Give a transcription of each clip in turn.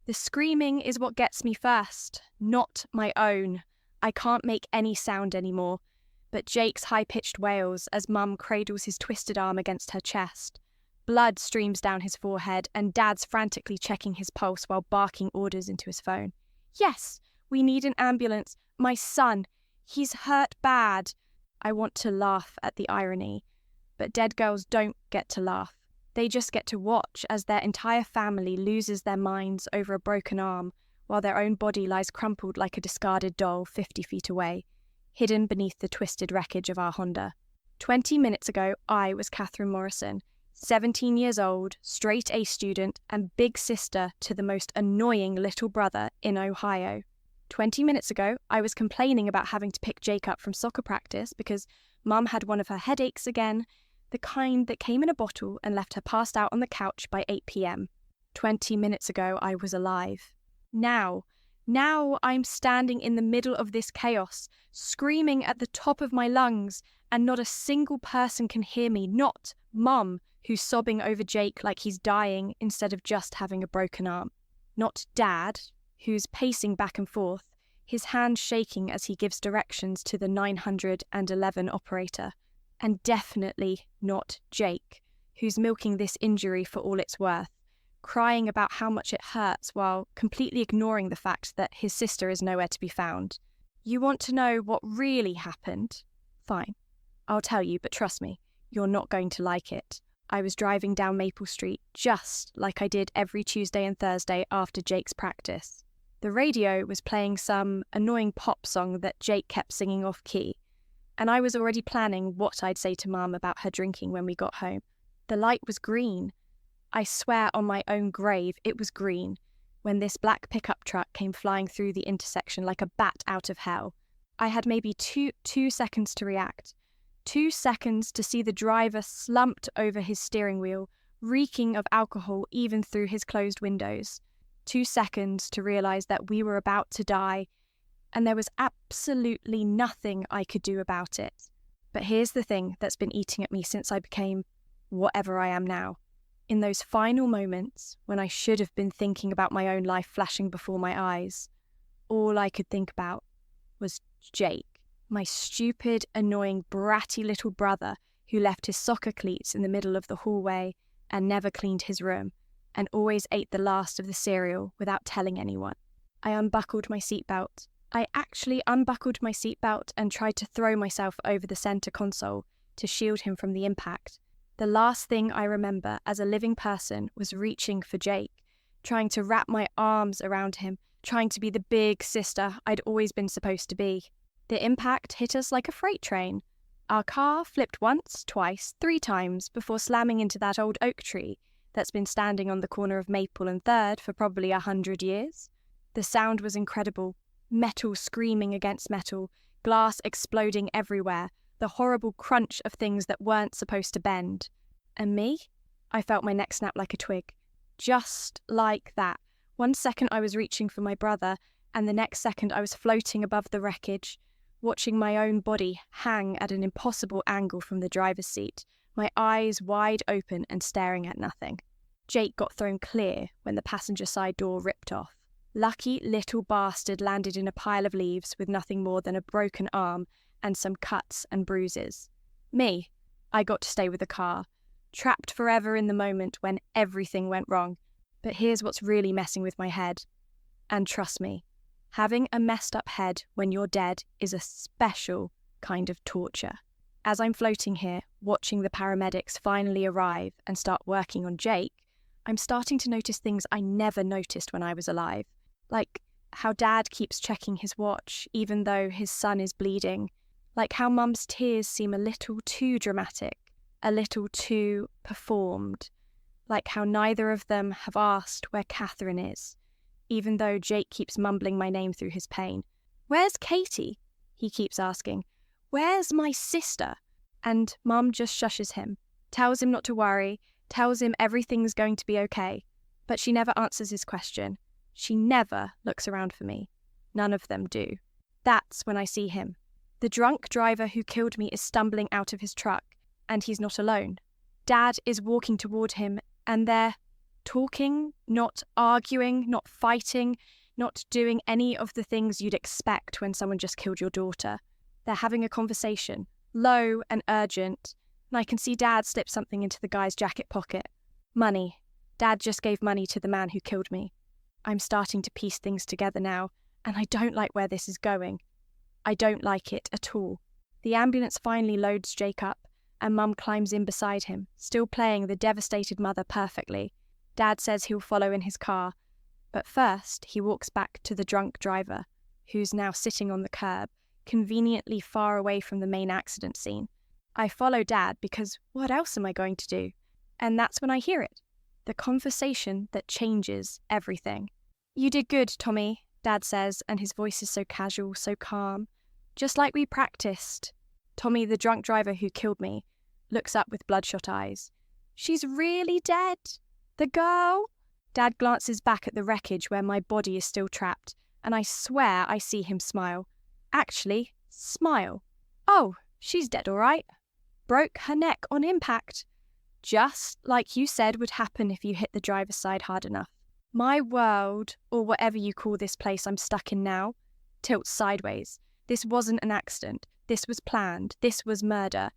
The screaming is what gets me first, not my own. I can't make any sound anymore, but Jake's high-pitched wails as Mum cradles his twisted arm against her chest. Blood streams down his forehead, and Dad's frantically checking his pulse while barking orders into his phone. Yes, we need an ambulance. My son, he's hurt bad. I want to laugh at the irony, but dead girls don't get to laugh. They just get to watch as their entire family loses their minds over a broken arm, while their own body lies crumpled like a discarded doll 50 feet away, hidden beneath the twisted wreckage of our Honda. 20 minutes ago, I was Catherine Morrison, 17 years old, straight-A student, and big sister to the most annoying little brother in Ohio. 20 minutes ago, I was complaining about having to pick Jake up from soccer practice because Mum had one of her headaches again, the kind that came in a bottle and left her passed out on the couch by 8 p.m. 20 minutes ago, I was alive. Now I'm standing in the middle of this chaos, screaming at the top of my lungs, and not a single person can hear me, not Mum, who's sobbing over Jake like he's dying instead of just having a broken arm. Not Dad, who's pacing back and forth, his hand shaking as he gives directions to the 911 operator. And definitely not Jake, who's milking this injury for all it's worth, crying about how much it hurts while completely ignoring the fact that his sister is nowhere to be found. You want to know what really happened? Fine, I'll tell you, but trust me, you're not going to like it. I was driving down Maple Street just like I did every Tuesday and Thursday after Jake's practice. The radio was playing some annoying pop song that Jake kept singing off key, and I was already planning what I'd say to Mum about her drinking when we got home. The light was green. I swear on my own grave it was green when this black pickup truck came flying through the intersection like a bat out of hell. I had maybe two seconds to react. 2 seconds to see the driver slumped over his steering wheel, reeking of alcohol even through his closed windows. 2 seconds to realise that we were about to die, and there was absolutely nothing I could do about it. But here's the thing that's been eating at me since I became whatever I am now. In those final moments, when I should have been thinking about my own life flashing before my eyes, all I could think about was Jake, my stupid, annoying, bratty little brother who left his soccer cleats in the middle of the hallway and never cleaned his room, and always ate the last of the cereal without telling anyone. I unbuckled my seatbelt. I actually unbuckled my seatbelt and tried to throw myself over the centre console to shield him from the impact. The last thing I remember as a living person was reaching for Jake, trying to wrap my arms around him, trying to be the big sister I'd always been supposed to be. The impact hit us like a freight train. Our car flipped once, twice, 3 times before slamming into that old oak tree that's been standing on the corner of Maple and 3rd for probably 100 years. The sound was incredible. Metal screaming against metal, glass exploding everywhere, the horrible crunch of things that weren't supposed to bend. And me? I felt my neck snap like a twig. Just like that. 1 second I was reaching for my brother, and the next second I was floating above the wreckage, watching my own body hang at an impossible angle from the driver's seat, my eyes wide open and staring at nothing. Jake got thrown clear when the passenger side door ripped off. Lucky little bastard landed in a pile of leaves with nothing more than a broken arm and some cuts and bruises. Me, I got to stay with the car, trapped forever in the moment when everything went wrong. But here's what's really messing with my head. And trust me, having a messed up head when you're dead is a special kind of torture. As I'm floating here, watching the paramedics finally arrive and start working on Jake, I'm starting to notice things I never noticed when I was alive. Like how Dad keeps checking his watch even though his son is bleeding. Like how Mum's tears seem a little too dramatic, a little too performed. Like how neither of them have asked where Catherine is, even though Jake keeps mumbling my name through his pain. "Where's Katie?" he keeps asking. "Where's my sister?" And Mum just shushes him, tells him not to worry, tells him everything's going to be okay. But she never answers his question. She never looks around for me. None of them do. That's when I see him. The drunk driver who killed me is stumbling out of his truck, and he's not alone. Dad is walking toward him, and there talking, not arguing, not fighting, not doing any of the things you'd expect when someone just killed your daughter. They're having a conversation, low and urgent, and I can see Dad slip something into the guy's jacket pocket. Money. Dad just gave money to the man who killed me. I'm starting to piece things together now, and I don't like where this is going. I don't like it at all. The ambulance finally loads Jake up, and Mum climbs in beside him, still playing the devastated mother perfectly. Dad says he'll follow in his car, but first he walks back to the drunk driver, who's now sitting on the curb, conveniently far away from the main accident scene. I follow Dad because what else am I going to do? And that's when I hear it. The conversation that changes everything. "You did good, Tommy," Dad says, and his voice is so casual, so calm. "Just like we practiced." Tommy, the drunk driver who killed me, looks up with bloodshot eyes. "She's really dead? The girl?" Dad glances back at the wreckage where my body is still trapped, and I swear I see him smile. Actually, smile. "Oh, she's dead all right. Broke her neck on impact. Just like you said would happen if you hit the driver's side hard enough." My world, or whatever you call this place I'm stuck in now, tilts sideways. This wasn't an accident. This was planned. This was murder.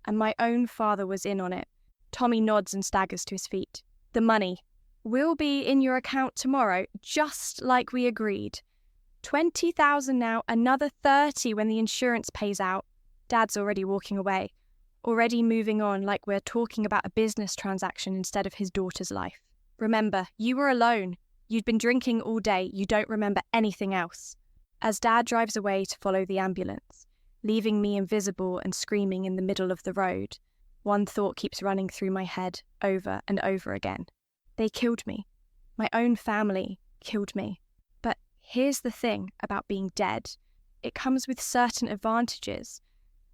And my own father was in on it. Tommy nods and staggers to his feet. "The money will be in your account tomorrow, just like we agreed. 20,000 now, another 30 when the insurance pays out." Dad's already walking away, already moving on like we're talking about a business transaction instead of his daughter's life. "Remember, you were alone. You'd been drinking all day. You don't remember anything else." As Dad drives away to follow the ambulance, leaving me invisible and screaming in the middle of the road, one thought keeps running through my head over and over again. They killed me. My own family killed me. But here's the thing about being dead. It comes with certain advantages,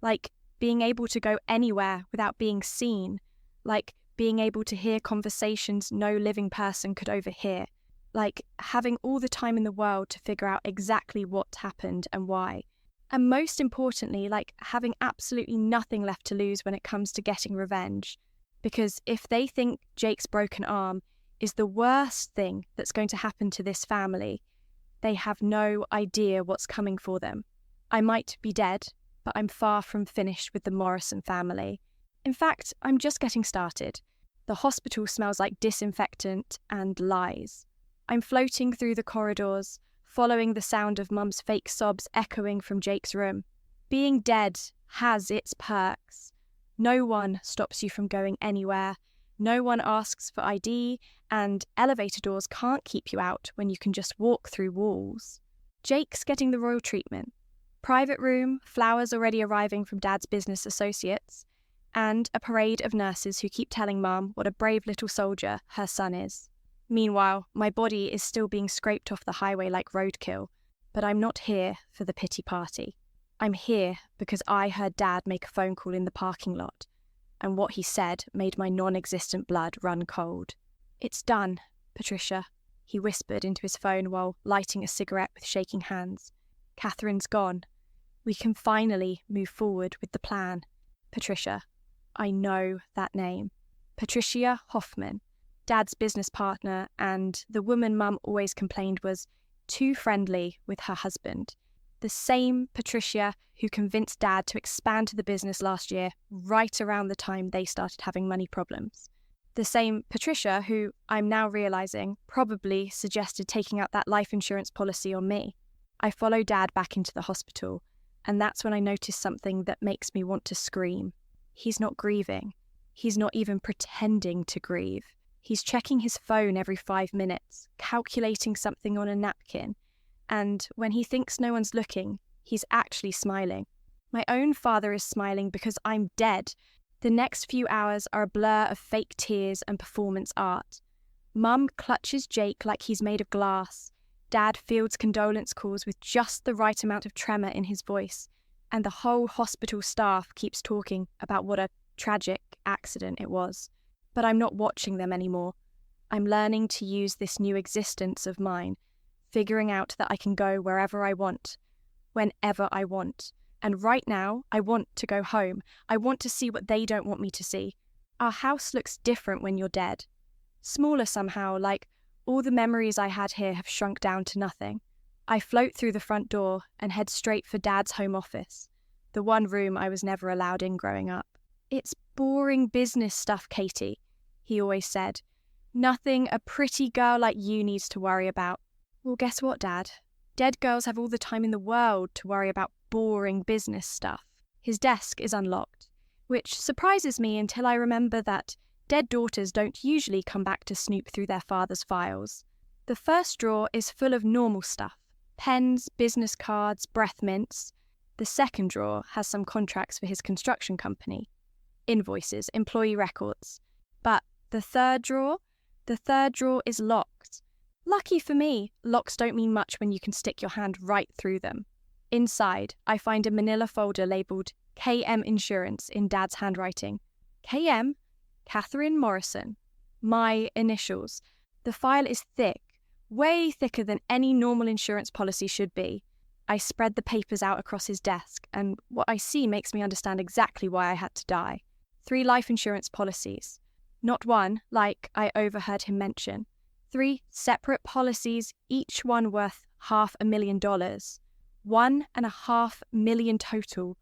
like being able to go anywhere without being seen, like being able to hear conversations no living person could overhear, like having all the time in the world to figure out exactly what happened and why. And most importantly, like having absolutely nothing left to lose when it comes to getting revenge. Because if they think Jake's broken arm is the worst thing that's going to happen to this family, they have no idea what's coming for them. I might be dead, but I'm far from finished with the Morrison family. In fact, I'm just getting started. The hospital smells like disinfectant and lies. I'm floating through the corridors, following the sound of Mum's fake sobs echoing from Jake's room. Being dead has its perks. No one stops you from going anywhere. No one asks for ID, and elevator doors can't keep you out when you can just walk through walls. Jake's getting the royal treatment. Private room, flowers already arriving from Dad's business associates, and a parade of nurses who keep telling Mum what a brave little soldier her son is. Meanwhile, my body is still being scraped off the highway like roadkill, but I'm not here for the pity party. I'm here because I heard Dad make a phone call in the parking lot, and what he said made my non-existent blood run cold. "It's done, Patricia," he whispered into his phone while lighting a cigarette with shaking hands. "Catherine's gone. We can finally move forward with the plan. Patricia." I know that name. Patricia Hoffman, Dad's business partner, and the woman Mum always complained was too friendly with her husband. The same Patricia who convinced Dad to expand the business last year, right around the time they started having money problems. The same Patricia who, I'm now realising, probably suggested taking out that life insurance policy on me. I follow Dad back into the hospital, and that's when I notice something that makes me want to scream. He's not grieving. He's not even pretending to grieve. He's checking his phone every 5 minutes, calculating something on a napkin, and when he thinks no one's looking, he's actually smiling. My own father is smiling because I'm dead. The next few hours are a blur of fake tears and performance art. Mum clutches Jake like he's made of glass. Dad fields condolence calls with just the right amount of tremor in his voice, and the whole hospital staff keeps talking about what a tragic accident it was. But I'm not watching them anymore. I'm learning to use this new existence of mine, figuring out that I can go wherever I want, whenever I want. And right now, I want to go home. I want to see what they don't want me to see. Our house looks different when you're dead. Smaller somehow, like all the memories I had here have shrunk down to nothing. I float through the front door and head straight for Dad's home office, the one room I was never allowed in growing up. "It's boring business stuff, Katie," he always said. "Nothing a pretty girl like you needs to worry about." Well, guess what, Dad? Dead girls have all the time in the world to worry about boring business stuff. His desk is unlocked, which surprises me until I remember that dead daughters don't usually come back to snoop through their father's files. The first drawer is full of normal stuff: pens, business cards, breath mints. The second drawer has some contracts for his construction company, invoices, employee records. But the third drawer is locked. Lucky for me, locks don't mean much when you can stick your hand right through them. Inside, I find a manila folder labelled KM Insurance in Dad's handwriting. KM, Catherine Morrison. My initials. The file is thick, way thicker than any normal insurance policy should be. I spread the papers out across his desk, and what I see makes me understand exactly why I had to die. 3 life insurance policies. Not one, like I overheard him mention. 3 separate policies, each one worth $500,000. $1.5 million total,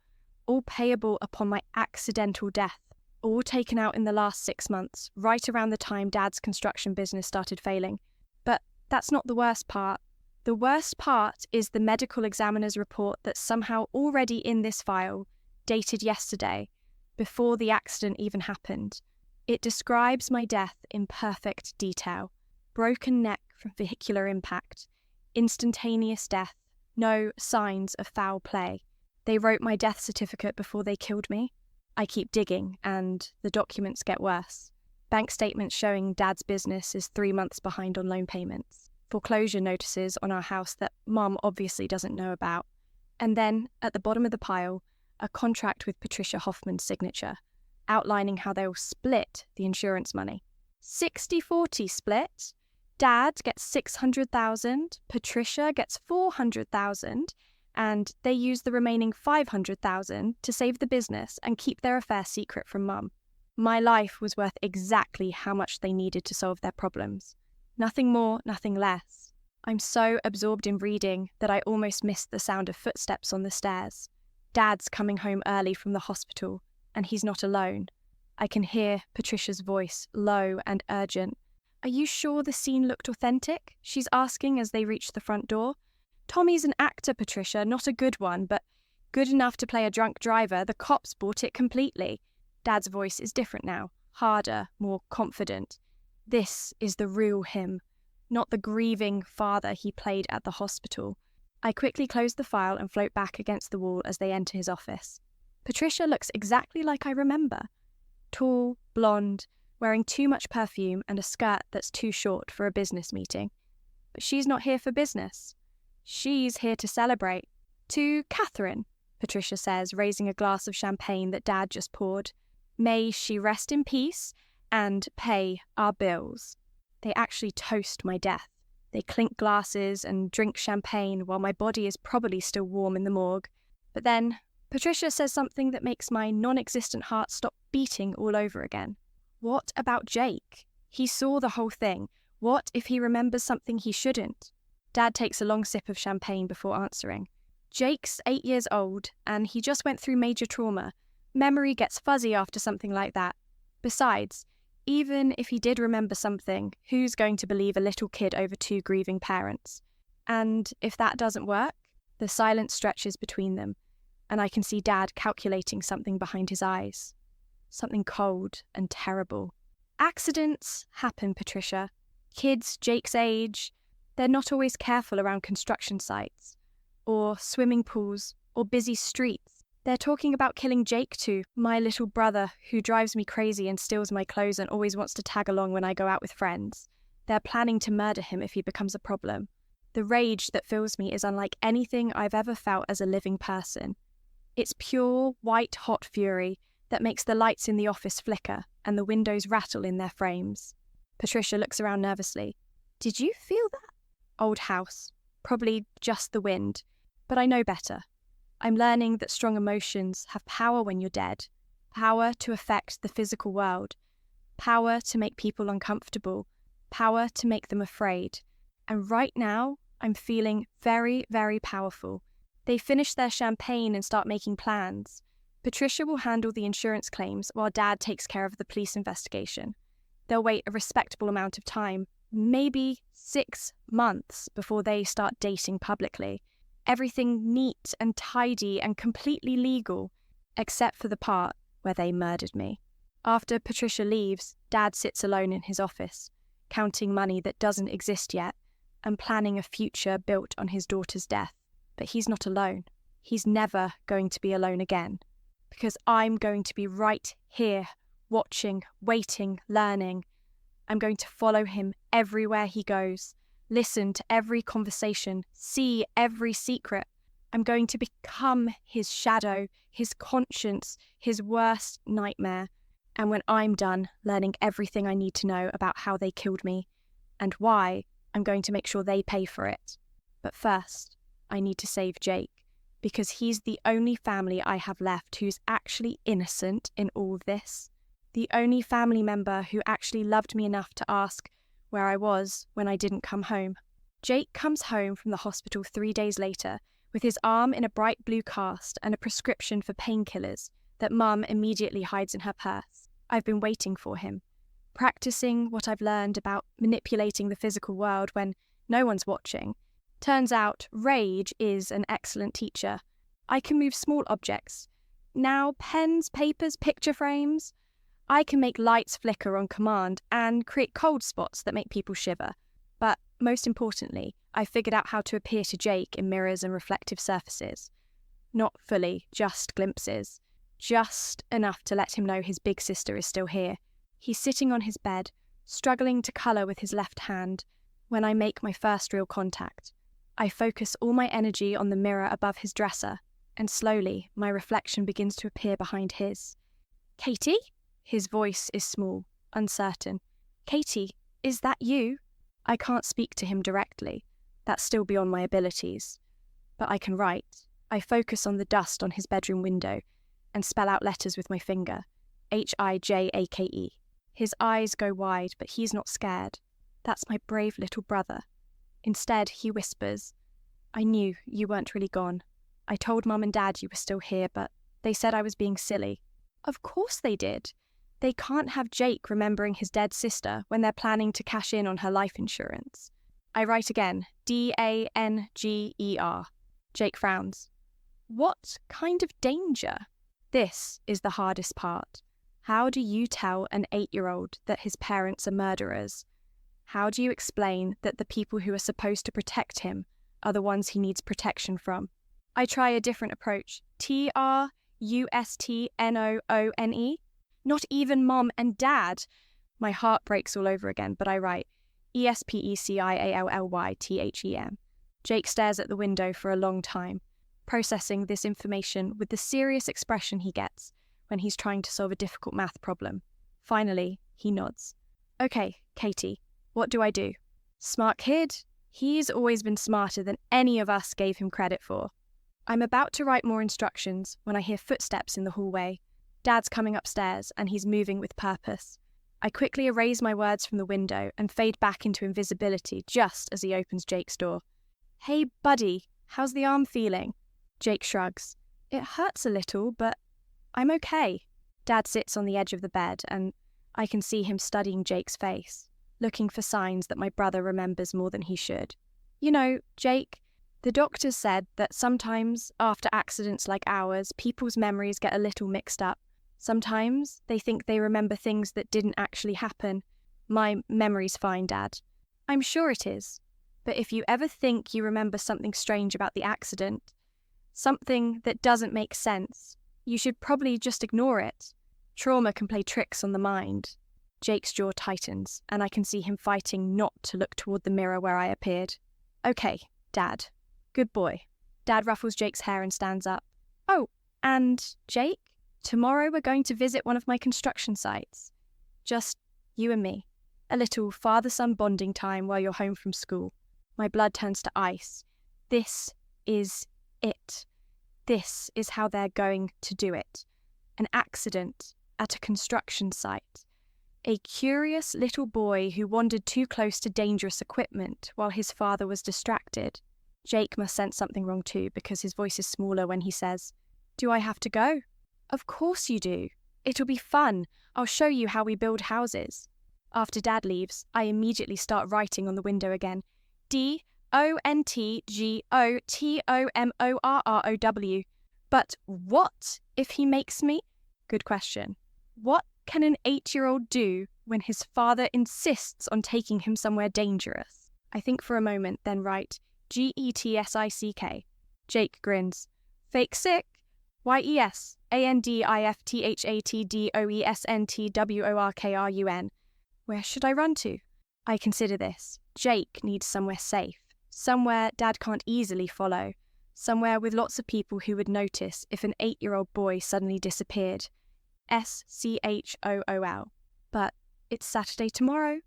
all payable upon my accidental death, all taken out in the last 6 months, right around the time Dad's construction business started failing. But that's not the worst part. The worst part is the medical examiner's report that's somehow already in this file, dated yesterday, before the accident even happened. It describes my death in perfect detail. Broken neck from vehicular impact, instantaneous death, no signs of foul play. They wrote my death certificate before they killed me. I keep digging, and the documents get worse. Bank statements showing Dad's business is 3 months behind on loan payments. Foreclosure notices on our house that Mum obviously doesn't know about. And then, at the bottom of the pile, a contract with Patricia Hoffman's signature, outlining how they'll split the insurance money. 60-40 split. Dad gets $600,000, Patricia gets $400,000, and they use the remaining $500,000 to save the business and keep their affair secret from Mum. My life was worth exactly how much they needed to solve their problems. Nothing more, nothing less. I'm so absorbed in reading that I almost missed the sound of footsteps on the stairs. Dad's coming home early from the hospital, and he's not alone. I can hear Patricia's voice, low and urgent. "Are you sure the scene looked authentic?" she's asking as they reach the front door. "Tommy's an actor, Patricia, not a good one, but good enough to play a drunk driver. The cops bought it completely." Dad's voice is different now, harder, more confident. This is the real him, not the grieving father he played at the hospital. I quickly close the file and float back against the wall as they enter his office. Patricia looks exactly like I remember. Tall, blonde, wearing too much perfume and a skirt that's too short for a business meeting. But she's not here for business. She's here to celebrate. "To Catherine," Patricia says, raising a glass of champagne that Dad just poured. "May she rest in peace and pay our bills." They actually toast my death. They clink glasses and drink champagne while my body is probably still warm in the morgue. But then Patricia says something that makes my non-existent heart stop beating all over again. What about Jake? He saw the whole thing. What if he remembers something he shouldn't? Dad takes a long sip of champagne before answering. "Jake's 8 years old, and he just went through major trauma. Memory gets fuzzy after something like that. Besides, even if he did remember something, who's going to believe a little kid over 2 grieving parents? And if that doesn't work?" The silence stretches between them, and I can see Dad calculating something behind his eyes. Something cold and terrible. "Accidents happen, Patricia. Kids Jake's age, they're not always careful around construction sites, or swimming pools, or busy streets. They're talking about killing Jake too, my little brother who drives me crazy and steals my clothes and always wants to tag along when I go out with friends. They're planning to murder him if he becomes a problem. The rage that fills me is unlike anything I've ever felt as a living person. It's pure, white-hot fury that makes the lights in the office flicker and the windows rattle in their frames." Patricia looks around nervously. "Did you feel that?" Old house. Probably just the wind. But I know better. I'm learning that strong emotions have power when you're dead. Power to affect the physical world. Power to make people uncomfortable. power to make them afraid. And right now, I'm feeling very, very powerful. They finish their champagne and start making plans. Patricia will handle the insurance claims while Dad takes care of the police investigation. They'll wait a respectable amount of time, maybe 6 months, before they start dating publicly. Everything neat and tidy and completely legal, except for the part where they murdered me. After Patricia leaves, Dad sits alone in his office, counting money that doesn't exist yet and planning a future built on his daughter's death. But he's not alone. He's never going to be alone again. Because I'm going to be right here, watching, waiting, learning. I'm going to follow him everywhere he goes, listen to every conversation, see every secret. I'm going to become his shadow, his conscience, his worst nightmare. And when I'm done learning everything I need to know about how they killed me and why, I'm going to make sure they pay for it. But first, I need to save Jake, because he's the only family I have left who's actually innocent in all this. The only family member who actually loved me enough to ask where I was when I didn't come home. Jake comes home from the hospital 3 days later with his arm in a bright blue cast and a prescription for painkillers that Mum immediately hides in her purse. I've been waiting for him, practicing what I've learned about manipulating the physical world when no one's watching. Turns out rage is an excellent teacher. I can move small objects. Now pens, papers, picture frames. I can make lights flicker on command and create cold spots that make people shiver. But most importantly, I figured out how to appear to Jake in mirrors and reflective surfaces. Not fully, just glimpses. Just enough to let him know his big sister is still here. He's sitting on his bed, struggling to colour with his left hand, when I make my first real contact. I focus all my energy on the mirror above his dresser, and slowly my reflection begins to appear behind his. "Katie?" His voice is small, uncertain. "Katie, is that you?" I can't speak to him directly. That's still beyond my abilities. But I can write. I focus on the dust on his bedroom window and spell out letters with my finger. H-I-J-A-K-E. His eyes go wide, but he's not scared. That's my brave little brother. Instead, he whispers, "I knew you weren't really gone. I told Mum and Dad you were still here, but they said I was being silly." Of course they did. They can't have Jake remembering his dead sister when they're planning to cash in on her life insurance. I write again, D-A-N-G-E-R. Jake frowns. What kind of danger? This is the hardest part. How do you tell an 8-year-old that his parents are murderers? How do you explain that the people who are supposed to protect him are the ones he needs protection from? I try a different approach. T-R-U-S-T-N-O-O-N-E. Not even Mom and Dad. My heart breaks all over again, but I write E-S-P-E-C-I-A-L-L-Y-T-H-E-M. Jake stares at the window for a long time, processing this information with the serious expression he gets when he's trying to solve a difficult math problem. Finally, he nods. "Okay, Katie, what do I do?" Smart kid. He's always been smarter than any of us gave him credit for. I'm about to write more instructions when I hear footsteps in the hallway. Dad's coming upstairs and he's moving with purpose. I quickly erase my words from the window and fade back into invisibility just as he opens Jake's door. "Hey, buddy, how's the arm feeling?" Jake shrugs. "It hurts a little, but I'm okay." Dad sits on the edge of the bed and I can see him studying Jake's face, looking for signs that my brother remembers more than he should. "You know, Jake, the doctors said that sometimes after accidents like ours, people's memories get a little mixed up. Sometimes they think they remember things that didn't actually happen. My memory's fine, Dad." "I'm sure it is. But if you ever think you remember something strange about the accident, something that doesn't make sense, you should probably just ignore it. Trauma can play tricks on the mind." Jake's jaw tightens, and I can see him fighting not to look toward the mirror where I appeared. "Okay, Dad. Good boy." Dad ruffles Jake's hair and stands up. "Oh, and Jake, tomorrow we're going to visit one of my construction sites. Just you and me. A little father-son bonding time while you're home from school." My blood turns to ice. This is it. This is how they're going to do it. An accident at a construction site. A curious little boy who wandered too close to dangerous equipment while his father was distracted. Jake must sense something wrong too, because his voice is smaller when he says, "Do I have to go?" "Of course you do. It'll be fun. I'll show you how we build houses." After Dad leaves, I immediately start writing on the window again. DONTGOTOMORROW. But what if he makes me? Good question. What can an 8-year-old do when his father insists on taking him somewhere dangerous? I think for a moment, then write GETSICK. Jake grins. Fake sick? YESANDIFTHATDOESNTWORKRUN. Where should I run to? I consider this. Jake needs somewhere safe. Somewhere Dad can't easily follow. Somewhere with lots of people who would notice if an 8-year-old boy suddenly disappeared. SCHOOL. But it's Saturday tomorrow.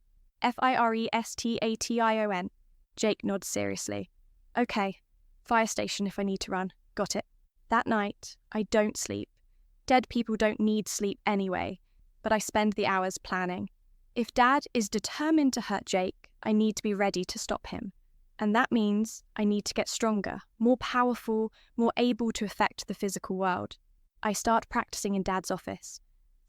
FIRESTATION. Jake nods seriously. Okay, fire station if I need to run. Got it. That night, I don't sleep. Dead people don't need sleep anyway, but I spend the hours planning. If Dad is determined to hurt Jake, I need to be ready to stop him. And that means I need to get stronger, more powerful, more able to affect the physical world. I start practicing in Dad's office.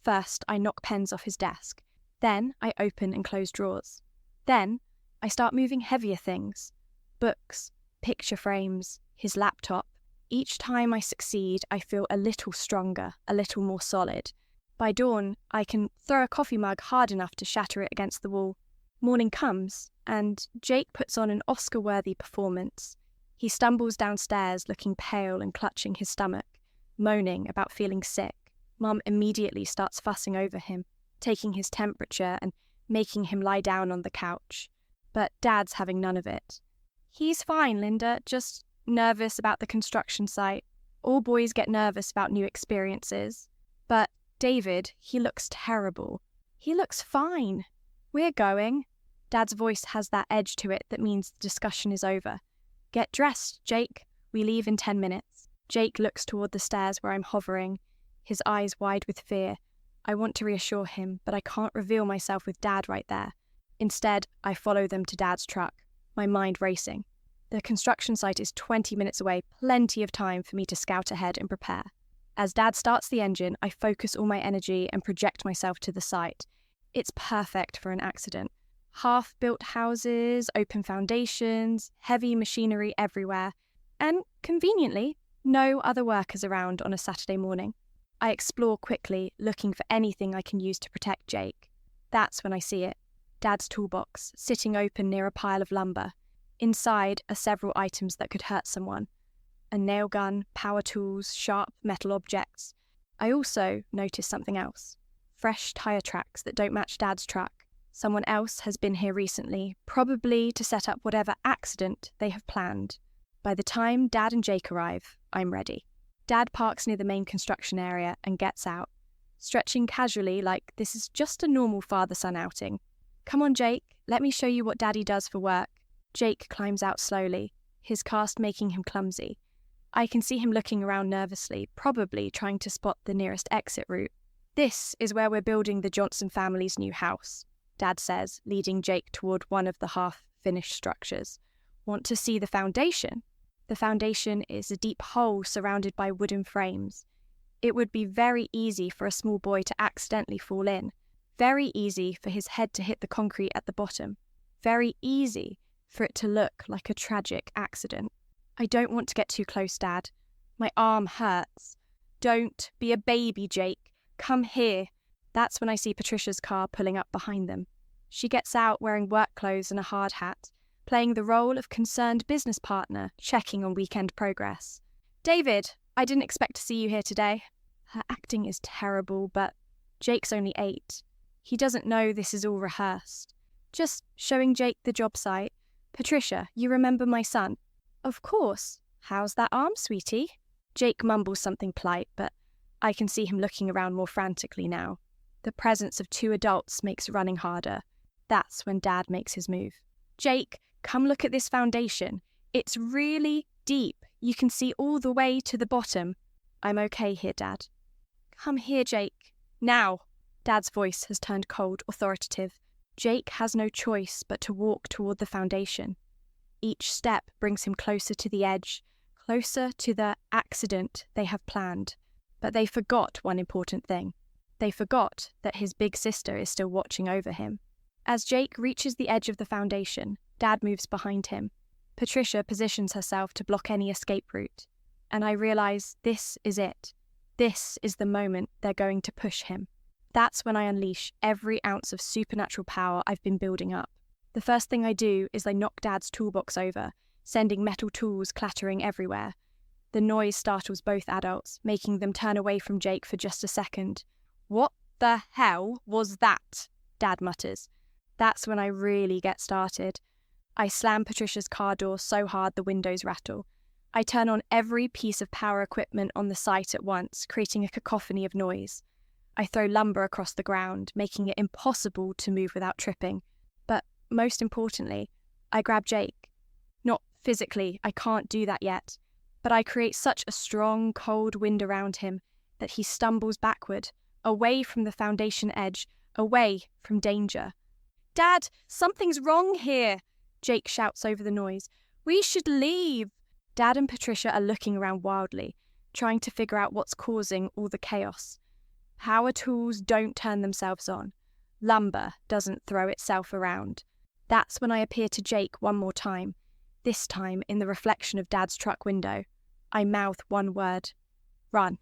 First, I knock pens off his desk. Then, I open and close drawers. Then, I start moving heavier things. Books, picture frames, his laptop. Each time I succeed, I feel a little stronger, a little more solid. By dawn, I can throw a coffee mug hard enough to shatter it against the wall. Morning comes, and Jake puts on an Oscar-worthy performance. He stumbles downstairs looking pale and clutching his stomach, moaning about feeling sick. Mum immediately starts fussing over him, taking his temperature and making him lie down on the couch. But Dad's having none of it. He's fine, Linda, just nervous about the construction site. All boys get nervous about new experiences. But David, he looks terrible. He looks fine. We're going. Dad's voice has that edge to it that means the discussion is over. Get dressed, Jake. We leave in 10 minutes. Jake looks toward the stairs where I'm hovering, his eyes wide with fear. I want to reassure him, but I can't reveal myself with Dad right there. Instead, I follow them to Dad's truck, my mind racing. The construction site is 20 minutes away, plenty of time for me to scout ahead and prepare. As Dad starts the engine, I focus all my energy and project myself to the site. It's perfect for an accident. Half-built houses, open foundations, heavy machinery everywhere, and, conveniently, no other workers around on a Saturday morning. I explore quickly, looking for anything I can use to protect Jake. That's when I see it. Dad's toolbox, sitting open near a pile of lumber. Inside are several items that could hurt someone. A nail gun, power tools, sharp metal objects. I also notice something else. Fresh tyre tracks that don't match Dad's truck. Someone else has been here recently, probably to set up whatever accident they have planned. By the time Dad and Jake arrive, I'm ready. Dad parks near the main construction area and gets out, stretching casually like this is just a normal father-son outing. Come on, Jake, let me show you what Daddy does for work. Jake climbs out slowly, his cast making him clumsy. I can see him looking around nervously, probably trying to spot the nearest exit route. This is where we're building the Johnson family's new house, Dad says, leading Jake toward one of the half-finished structures. Want to see the foundation? The foundation is a deep hole surrounded by wooden frames. It would be very easy for a small boy to accidentally fall in. Very easy for his head to hit the concrete at the bottom. Very easy for it to look like a tragic accident. I don't want to get too close, Dad. My arm hurts. Don't be a baby, Jake. Come here. That's when I see Patricia's car pulling up behind them. She gets out wearing work clothes and a hard hat, playing the role of concerned business partner, checking on weekend progress. David, I didn't expect to see you here today. Her acting is terrible, but Jake's only 8. He doesn't know this is all rehearsed. Just showing Jake the job site. Patricia, you remember my son? Of course. How's that arm, sweetie? Jake mumbles something polite, but I can see him looking around more frantically now. The presence of 2 adults makes running harder. That's when Dad makes his move. Jake, come look at this foundation. It's really deep. You can see all the way to the bottom. I'm okay here, Dad. Come here, Jake. Now. Dad's voice has turned cold, authoritative. Jake has no choice but to walk toward the foundation. Each step brings him closer to the edge, closer to the accident they have planned. But they forgot one important thing. They forgot that his big sister is still watching over him. As Jake reaches the edge of the foundation, Dad moves behind him. Patricia positions herself to block any escape route. And I realize this is it. This is the moment they're going to push him. That's when I unleash every ounce of supernatural power I've been building up. The first thing I do is I knock Dad's toolbox over, sending metal tools clattering everywhere. The noise startles both adults, making them turn away from Jake for just a second. "What the hell was that?" Dad mutters. That's when I really get started. I slam Patricia's car door so hard the windows rattle. I turn on every piece of power equipment on the site at once, creating a cacophony of noise. I throw lumber across the ground, making it impossible to move without tripping. But most importantly, I grab Jake. Not physically, I can't do that yet, but I create such a strong, cold wind around him that he stumbles backward, away from the foundation edge, away from danger. "Dad, something's wrong here," Jake shouts over the noise. "We should leave." Dad and Patricia are looking around wildly, trying to figure out what's causing all the chaos. Power tools don't turn themselves on. Lumber doesn't throw itself around. That's when I appear to Jake one more time, this time in the reflection of Dad's truck window. I mouth one word: "Run."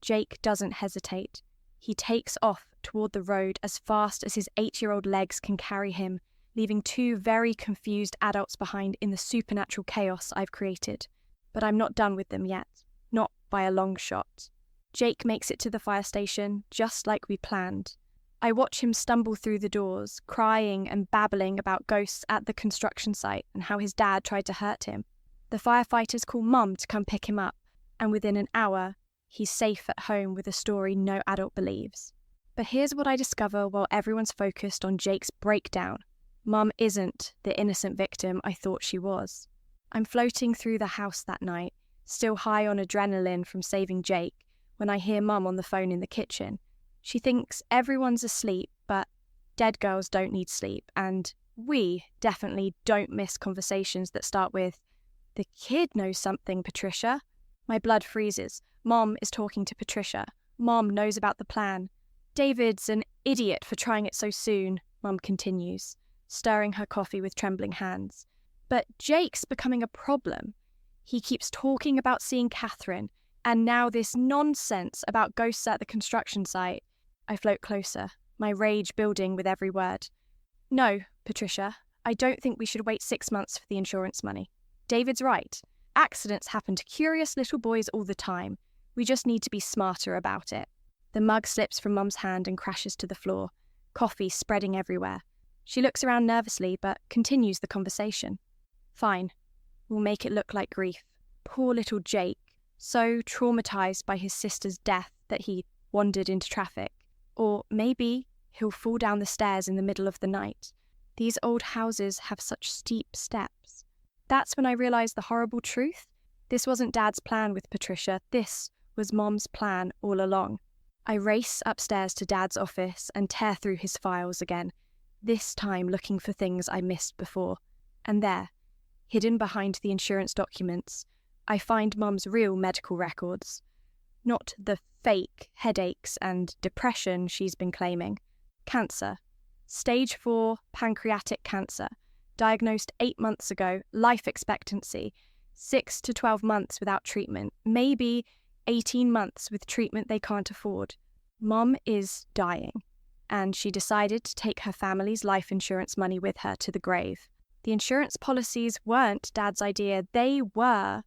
Jake doesn't hesitate. He takes off toward the road as fast as his 8-year-old legs can carry him, leaving 2 very confused adults behind in the supernatural chaos I've created. But I'm not done with them yet. Not by a long shot. Jake makes it to the fire station, just like we planned. I watch him stumble through the doors, crying and babbling about ghosts at the construction site and how his dad tried to hurt him. The firefighters call Mum to come pick him up, and within an hour, he's safe at home with a story no adult believes. But here's what I discover while everyone's focused on Jake's breakdown. Mum isn't the innocent victim I thought she was. I'm floating through the house that night, still high on adrenaline from saving Jake, when I hear Mum on the phone in the kitchen. She thinks everyone's asleep, but dead girls don't need sleep, and we definitely don't miss conversations that start with, "The kid knows something, Patricia." My blood freezes. Mom is talking to Patricia. Mom knows about the plan. "David's an idiot for trying it so soon," Mum continues, stirring her coffee with trembling hands. "But Jake's becoming a problem. He keeps talking about seeing Catherine, and now this nonsense about ghosts at the construction site." I float closer, my rage building with every word. "No, Patricia, I don't think we should wait 6 months for the insurance money. David's right. Accidents happen to curious little boys all the time. We just need to be smarter about it." The mug slips from Mum's hand and crashes to the floor, coffee spreading everywhere. She looks around nervously, but continues the conversation. "Fine. We'll make it look like grief. Poor little Jake, so traumatized by his sister's death that he wandered into traffic. Or maybe he'll fall down the stairs in the middle of the night. These old houses have such steep steps." That's when I realized the horrible truth. This wasn't Dad's plan with Patricia. This was Mom's plan all along. I race upstairs to Dad's office and tear through his files again, this time looking for things I missed before. And there, hidden behind the insurance documents, I find Mum's real medical records. Not the fake headaches and depression she's been claiming. Cancer. Stage 4 pancreatic cancer. Diagnosed 8 months ago, life expectancy 6 to 12 months without treatment, maybe 18 months with treatment they can't afford. Mum is dying, and she decided to take her family's life insurance money with her to the grave. The insurance policies weren't Dad's idea, they were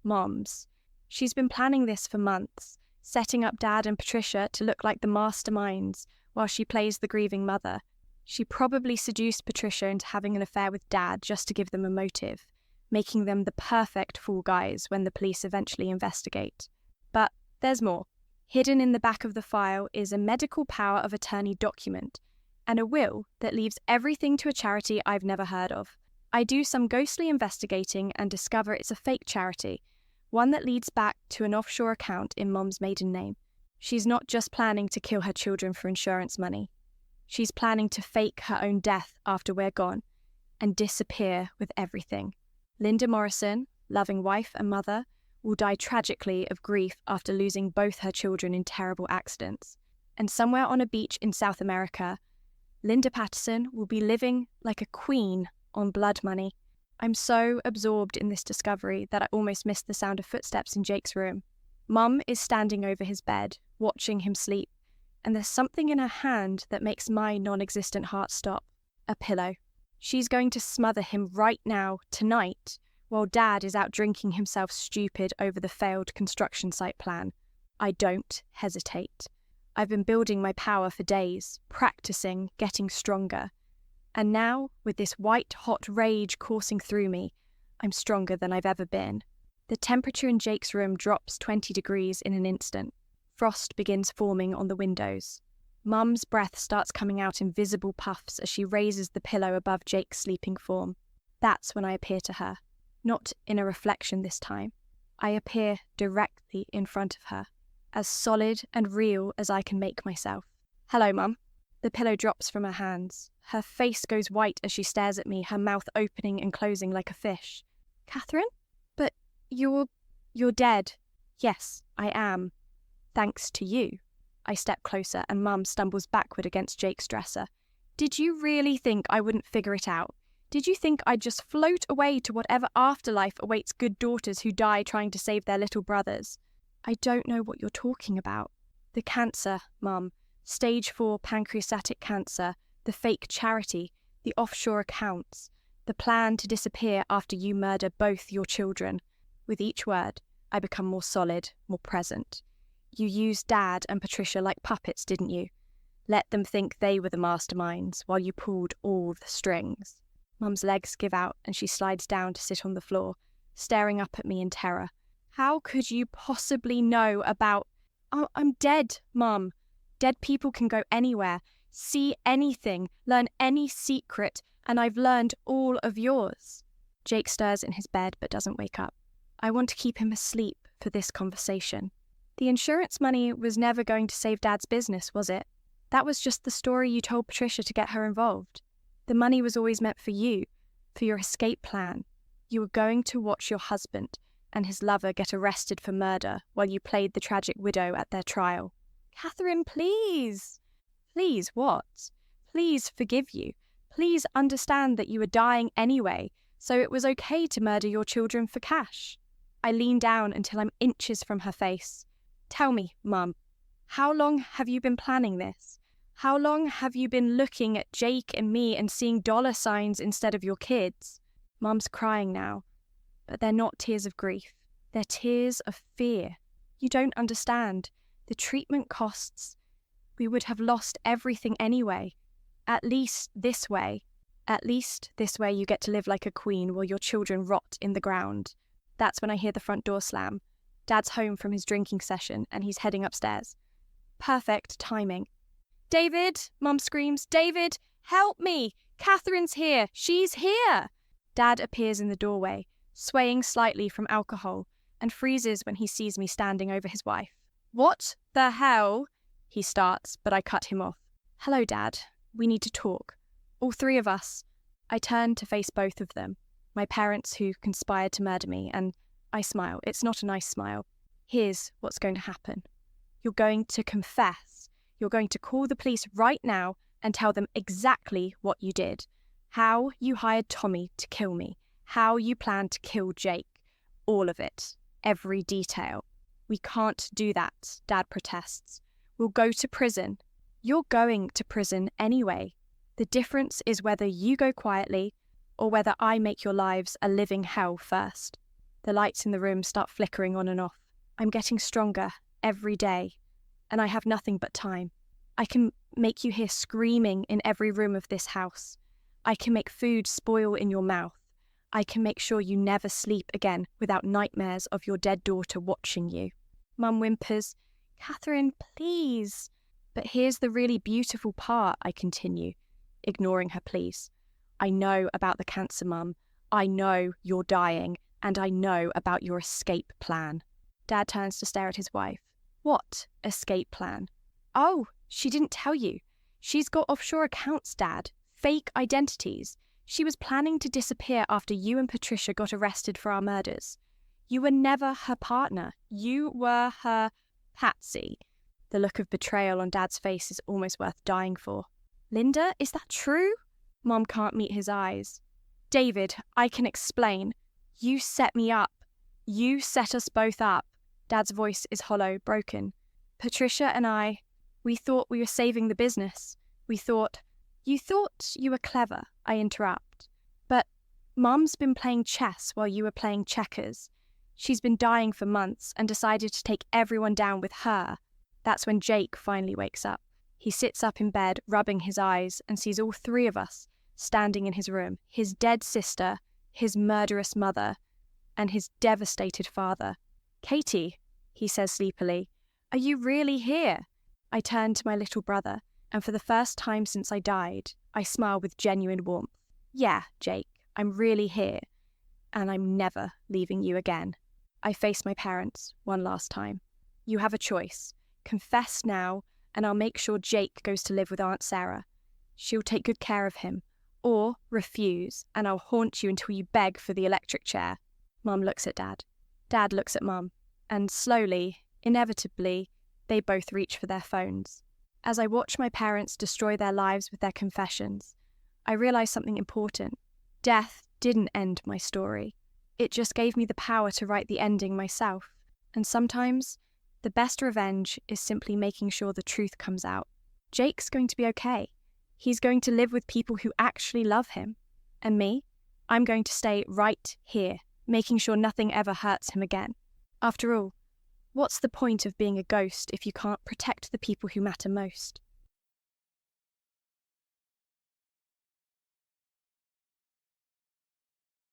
Mom's. She's been planning this for months, setting up Dad and Patricia to look like the masterminds while she plays the grieving mother. She probably seduced Patricia into having an affair with Dad just to give them a motive, making them the perfect fall guys when the police eventually investigate. But there's more. Hidden in the back of the file is a medical power of attorney document and a will that leaves everything to a charity I've never heard of. I do some ghostly investigating and discover it's a fake charity, one that leads back to an offshore account in Mom's maiden name. She's not just planning to kill her children for insurance money. She's planning to fake her own death after we're gone and disappear with everything. Linda Morrison, loving wife and mother, will die tragically of grief after losing both her children in terrible accidents. And somewhere on a beach in South America, Linda Patterson will be living like a queen on blood money. I'm so absorbed in this discovery that I almost missed the sound of footsteps in Jake's room. Mum is standing over his bed, watching him sleep, and there's something in her hand that makes my non-existent heart stop. A pillow. She's going to smother him right now, tonight, while Dad is out drinking himself stupid over the failed construction site plan. I don't hesitate. I've been building my power for days, practicing, getting stronger. And now, with this white-hot rage coursing through me, I'm stronger than I've ever been. The temperature in Jake's room drops 20 degrees in an instant. Frost begins forming on the windows. Mum's breath starts coming out in visible puffs as she raises the pillow above Jake's sleeping form. That's when I appear to her. Not in a reflection this time. I appear directly in front of her, as solid and real as I can make myself. Hello, Mum. The pillow drops from her hands. Her face goes white as she stares at me, her mouth opening and closing like a fish. Catherine? But you're dead. Yes, I am. Thanks to you. I step closer and Mum stumbles backward against Jake's dresser. Did you really think I wouldn't figure it out? Did you think I'd just float away to whatever afterlife awaits good daughters who die trying to save their little brothers? I don't know what you're talking about. The cancer, Mum. Stage 4 pancreatic cancer, the fake charity, the offshore accounts, the plan to disappear after you murder both your children. With each word, I become more solid, more present. You used Dad and Patricia like puppets, didn't you? Let them think they were the masterminds while you pulled all the strings. Mum's legs give out and she slides down to sit on the floor, staring up at me in terror. How could you possibly know about... Oh, I'm dead, Mum. Dead people can go anywhere, see anything, learn any secret, and I've learned all of yours. Jake stirs in his bed but doesn't wake up. I want to keep him asleep for this conversation. The insurance money was never going to save Dad's business, was it? That was just the story you told Patricia to get her involved. The money was always meant for you, for your escape plan. You were going to watch your husband and his lover get arrested for murder while you played the tragic widow at their trial. Catherine, please. Please what? Please forgive you. Please understand that you were dying anyway, so it was okay to murder your children for cash. I lean down until I'm inches from her face. Tell me, Mum, how long have you been planning this? How long have you been looking at Jake and me and seeing dollar signs instead of your kids? Mum's crying now, but they're not tears of grief. They're tears of fear. You don't understand. The treatment costs. We would have lost everything anyway. At least this way you get to live like a queen while your children rot in the ground. That's when I hear the front door slam. Dad's home from his drinking session and he's heading upstairs. Perfect timing. David, Mum screams, David, help me! Catherine's here! She's here! Dad appears in the doorway, swaying slightly from alcohol, and freezes when he sees me standing over his wife. What the hell? He starts, but I cut him off. Hello, Dad. We need to talk. All three of us. I turn to face both of them, my parents who conspired to murder me, and I smile. It's not a nice smile. Here's what's going to happen. You're going to confess. You're going to call the police right now and tell them exactly what you did. How you hired Tommy to kill me. How you planned to kill Jake. All of it. Every detail. We can't do that, Dad protests. We'll go to prison. You're going to prison anyway. The difference is whether you go quietly or whether I make your lives a living hell first. The lights in the room start flickering on and off. I'm getting stronger every day, and I have nothing but time. I can make you hear screaming in every room of this house. I can make food spoil in your mouth. I can make sure you never sleep again without nightmares of your dead daughter watching you. Mum whimpers, Catherine, please. But here's the really beautiful part, I continue, ignoring her pleas. I know about the cancer, Mum. I know you're dying, and I know about your escape plan. Dad turns to stare at his wife. What escape plan? Oh, she didn't tell you. She's got offshore accounts, Dad. Fake identities. She was planning to disappear after you and Patricia got arrested for our murders. You were never her partner. You were her patsy. The look of betrayal on Dad's face is almost worth dying for. Linda, is that true? Mom can't meet his eyes. David, I can explain. You set me up. You set us both up. Dad's voice is hollow, broken. Patricia and I, we thought we were saving the business. You thought you were clever, I interrupt. But Mum's been playing chess while you were playing checkers. She's been dying for months and decided to take everyone down with her. That's when Jake finally wakes up. He sits up in bed, rubbing his eyes, and sees all three of us standing in his room. His dead sister, his murderous mother, and his devastated father. Katie, he says sleepily, are you really here? I turn to my little brother, and for the first time since I died, I smile with genuine warmth. Yeah, Jake, I'm really here, and I'm never leaving you again. I face my parents one last time. You have a choice. Confess now, and I'll make sure Jake goes to live with Aunt Sarah. She'll take good care of him. Or refuse, and I'll haunt you until you beg for the electric chair. Mum looks at Dad. Dad looks at Mum. And slowly, inevitably, they both reach for their phones. As I watch my parents destroy their lives with their confessions, I realize something important. Death didn't end my story. It just gave me the power to write the ending myself. And sometimes, the best revenge is simply making sure the truth comes out. Jake's going to be okay. He's going to live with people who actually love him. And me, I'm going to stay right here, making sure nothing ever hurts him again. After all, what's the point of being a ghost if you can't protect the people who matter most?